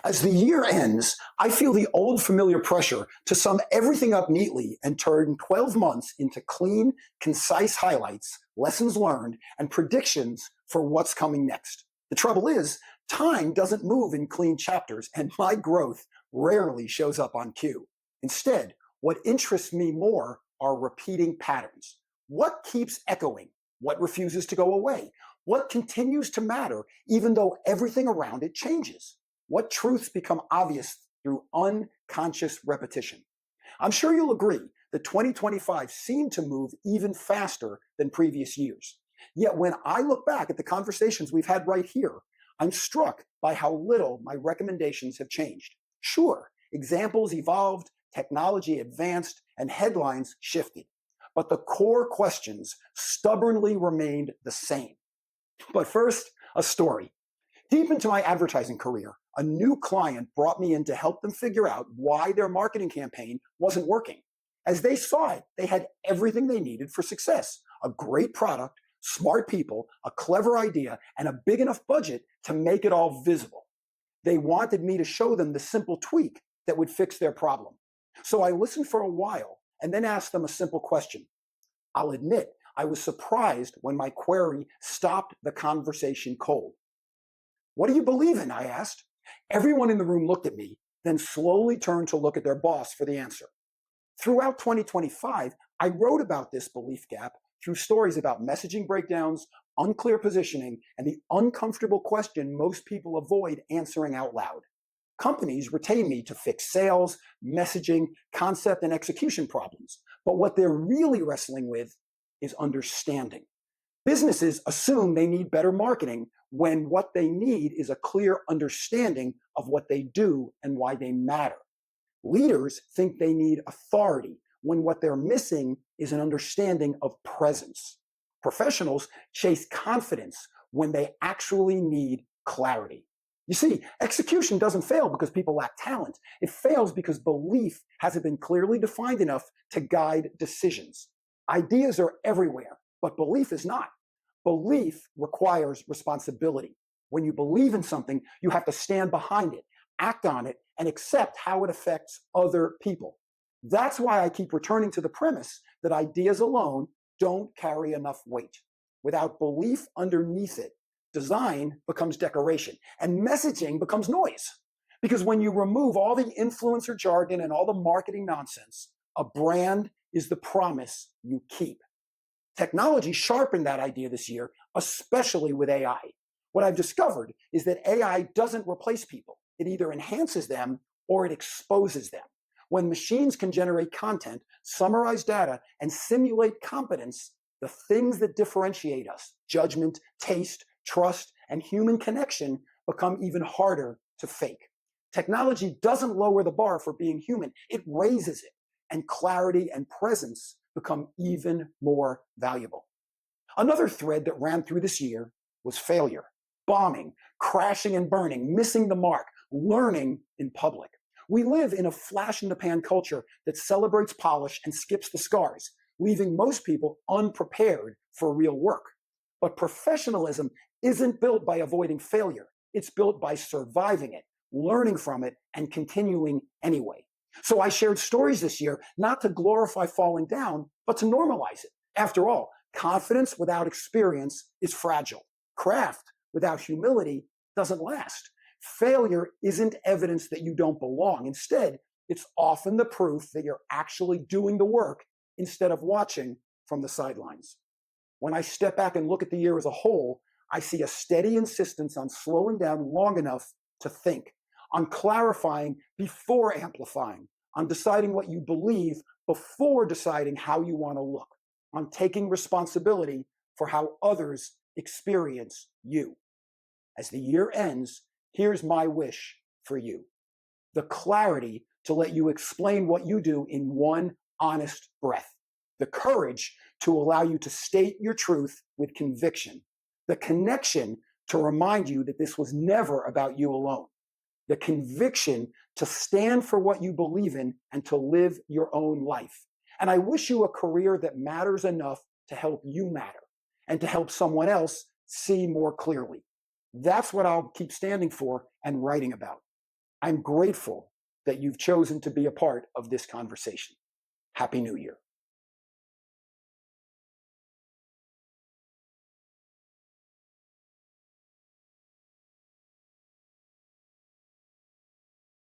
As the year ends, I feel the old familiar pressure to sum everything up neatly and turn 12 months into clean, concise highlights, lessons learned, and predictions for what's coming next. The trouble is, time doesn't move in clean chapters, and my growth rarely shows up on cue. Instead, what interests me more are repeating patterns. What keeps echoing? What refuses to go away? What continues to matter even though everything around it changes? What truths become obvious through unconscious repetition? I'm sure you'll agree that 2025 seemed to move even faster than previous years. Yet when I look back at the conversations we've had right here, I'm struck by how little my recommendations have changed. Sure, examples evolved, technology advanced, and headlines shifted. But the core questions stubbornly remained the same. But first, a story. Deep into my advertising career, a new client brought me in to help them figure out why their marketing campaign wasn't working. As they saw it, they had everything they needed for success: a great product, smart people, a clever idea, and a big enough budget to make it all visible. They wanted me to show them the simple tweak that would fix their problem. So I listened for a while and then asked them a simple question. I'll admit, I was surprised when my query stopped the conversation cold. "What do you believe in?" I asked. Everyone in the room looked at me, then slowly turned to look at their boss for the answer. Throughout 2025, I wrote about this belief gap through stories about messaging breakdowns, unclear positioning, and the uncomfortable question most people avoid answering out loud. Companies retain me to fix sales, messaging, concept, and execution problems. But what they're really wrestling with is understanding. Businesses assume they need better marketing when what they need is a clear understanding of what they do and why they matter. Leaders think they need authority when what they're missing is an understanding of presence. Professionals chase confidence when they actually need clarity. You see, execution doesn't fail because people lack talent. It fails because belief hasn't been clearly defined enough to guide decisions. Ideas are everywhere, but belief is not. Belief requires responsibility. When you believe in something, you have to stand behind it, act on it, and accept how it affects other people. That's why I keep returning to the premise that ideas alone don't carry enough weight. Without belief underneath it, design becomes decoration and messaging becomes noise. Because when you remove all the influencer jargon and all the marketing nonsense, a brand is the promise you keep. Technology sharpened that idea this year, especially with AI. What I've discovered is that AI doesn't replace people. It either enhances them or it exposes them. When machines can generate content, summarize data, and simulate competence, the things that differentiate us, judgment, taste, trust, and human connection, become even harder to fake. Technology doesn't lower the bar for being human, it raises it, and clarity and presence become even more valuable. Another thread that ran through this year was failure, bombing, crashing and burning, missing the mark, learning in public. We live in a flash in the pan culture that celebrates polish and skips the scars, leaving most people unprepared for real work. But professionalism isn't built by avoiding failure. It's built by surviving it, learning from it, and continuing anyway. So I shared stories this year, not to glorify falling down, but to normalize it. After all, confidence without experience is fragile. Craft without humility doesn't last. Failure isn't evidence that you don't belong. Instead, it's often the proof that you're actually doing the work instead of watching from the sidelines. When I step back and look at the year as a whole, I see a steady insistence on slowing down long enough to think, on clarifying before amplifying, on deciding what you believe before deciding how you want to look, on taking responsibility for how others experience you. As the year ends, here's my wish for you: the clarity to let you explain what you do in one honest breath, the courage to allow you to state your truth with conviction, the connection to remind you that this was never about you alone, the conviction to stand for what you believe in and to live your own life. And I wish you a career that matters enough to help you matter and to help someone else see more clearly. That's what I'll keep standing for and writing about. I'm grateful that you've chosen to be a part of this conversation. Happy New Year.